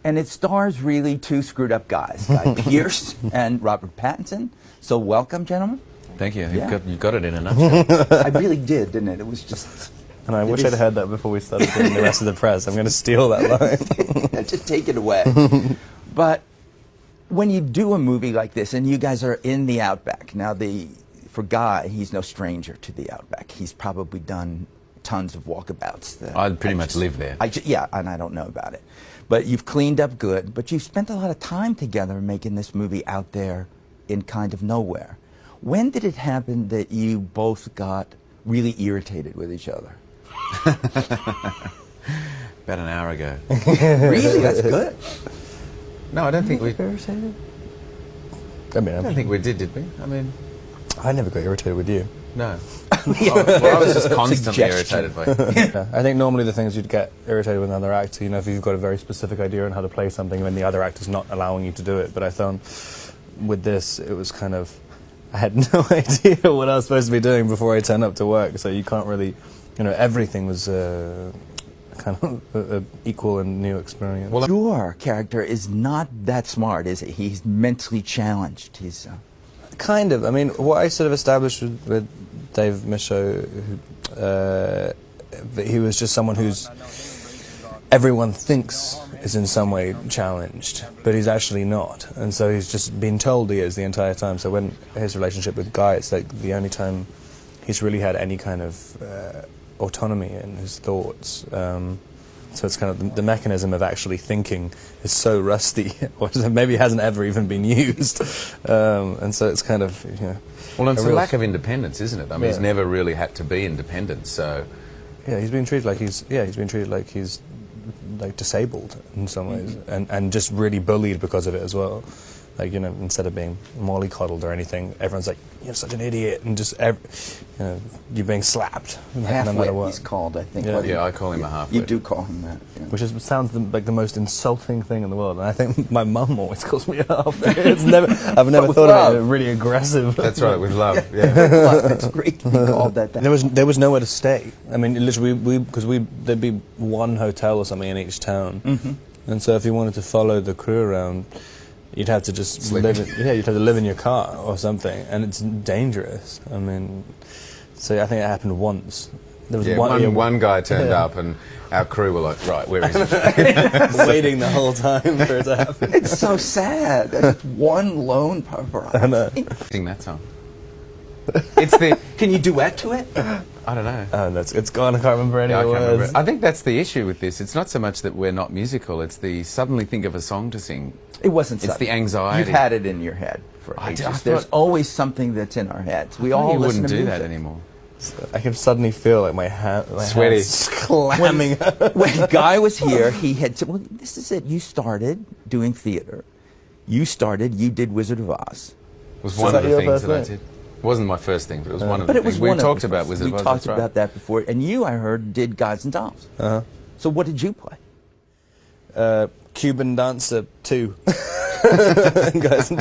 And it stars really two screwed up guys, Guy Pearce and Robert Pattinson. So welcome, gentlemen. Thank you. Yeah. You got it in a nutshell. I really did, didn't it? It was just... And I wish I'd heard that before we started doing the rest of the press. I'm going to steal that line. Just take it away. But when you do a movie like this, and you guys are in the Outback, now for Guy, he's no stranger to the Outback. He's probably done tons of walkabouts. I pretty much live there. Yeah, and I don't know about it. But you've cleaned up good, but you've spent a lot of time together making this movie out there in kind of nowhere. When did it happen that you both got really irritated with each other? About an hour ago. Really? That's good. No, I don't think we... Irritated? I don't think we did we? I mean... I never got irritated with you. No. Well, I was just constantly irritated by you. Yeah, I think normally the things you'd get irritated with another actor, you know, if you've got a very specific idea on how to play something and the other actor's not allowing you to do it. But I found with this, it was kind of... I had no idea what I was supposed to be doing before I turned up to work, so you can't really... You know, everything was kind of an equal and new experience. Well, your character is not that smart, is he? He's mentally challenged. He's... Kind of. I mean, what I sort of established with Dave Michaud, he was just someone who's everyone thinks is in some way challenged, but he's actually not. And so he's just been told he is the entire time. So when his relationship with Guy, it's like the only time he's really had any kind of autonomy in his thoughts. So it's kind of the mechanism of actually thinking is so rusty, or maybe hasn't ever even been used. And so it's kind of, you know... Well, it's a lack of independence, isn't it? I mean, he's never really had to be independent, so... Yeah, he's been treated like he's like disabled in some ways, and just really bullied because of it as well. Like, you know, instead of being mollycoddled or anything, everyone's like, you're such an idiot, and just, you know, you're being slapped no matter what. He's called, I think. Yeah, I call him a halfwit. You do call him that. Yeah. Which sounds like the most insulting thing in the world, and I think my mum always calls me a halfwit. I've never thought of it really aggressive. That's right, with love. Yeah. It's great to be called that. There was nowhere to stay. I mean, literally, because there'd be one hotel or something in each town, and so if you wanted to follow the crew around, you'd have to just live. You'd have to live in your car or something, and it's dangerous. I mean, so I think it happened once. There was one guy turned up, and our crew were like, "Right, where is he?" Waiting the whole time for it to happen. It's so sad. That's one lone paparazzi. I know. Sing that song. It's the. Can you duet to it? I don't know. It's gone. I can't remember any of the words. I think that's the issue with this. It's not so much that we're not musical. It's the suddenly think of a song to sing. It wasn't. It's the anxiety. You've had it in your head for ages. There's always something that's in our heads. We all wouldn't listen to do music. that anymore. So I can suddenly feel like my sweaty, hands clamming. When Guy was here, he had said, "Well, this is it. You started doing theater. You did Wizard of Oz." It was one of the things that I did. It wasn't my first thing, but it was one of the things. We talked about Wizard of Oz. We talked about that before, and you, I heard, did Gods and Dolls. So what did you play? Cuban Dancer 2.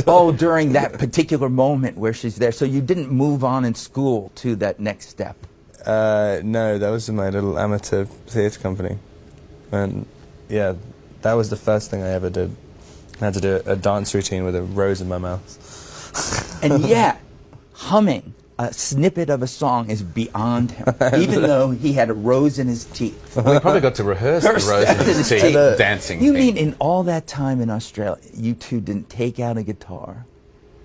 Oh, during that particular moment where she's there. So you didn't move on in school to that next step? No, that was in my little amateur theatre company. And yeah, that was the first thing I ever did. I had to do a dance routine with a rose in my mouth. And yet, humming a snippet of a song is beyond him, even though he had a rose in his teeth. Well, he probably got to rehearse the rose in his teeth dancing. You mean in all that time in Australia, you two didn't take out a guitar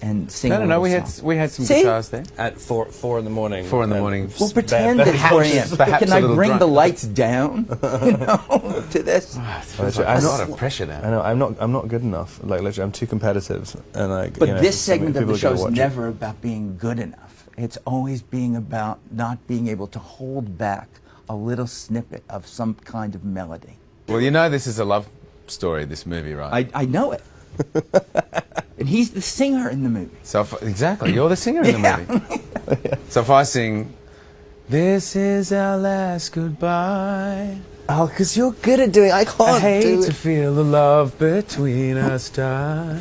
and sing? No. We had some guitars there at 4 in the morning. 4 in the morning. Well, pretend it's 4 a.m. Can I bring the lights down? You know, to this. I'm not a pressure now. I know. I'm not good enough. Like literally, I'm too competitive. And like. But this segment of the show is never about being good enough. It's always being about not being able to hold back a little snippet of some kind of melody. Well, you know this is a love story, this movie, right? I know it. And he's the singer in the movie. So exactly, you're the singer in the movie. So if I sing, "This is our last goodbye." Oh, because you're good at doing. I can't. I hate to feel the love between us die.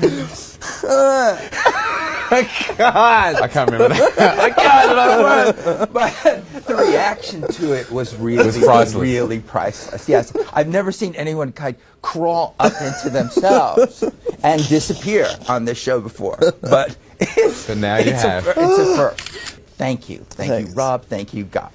God, I can't remember that. I can't remember. But the reaction to it was really, priceless. really priceless. Yes, I've never seen anyone kind of crawl up into themselves and disappear on this show before. But now you have. It's a first. Thank you, Thanks. Rob. Thank you, God.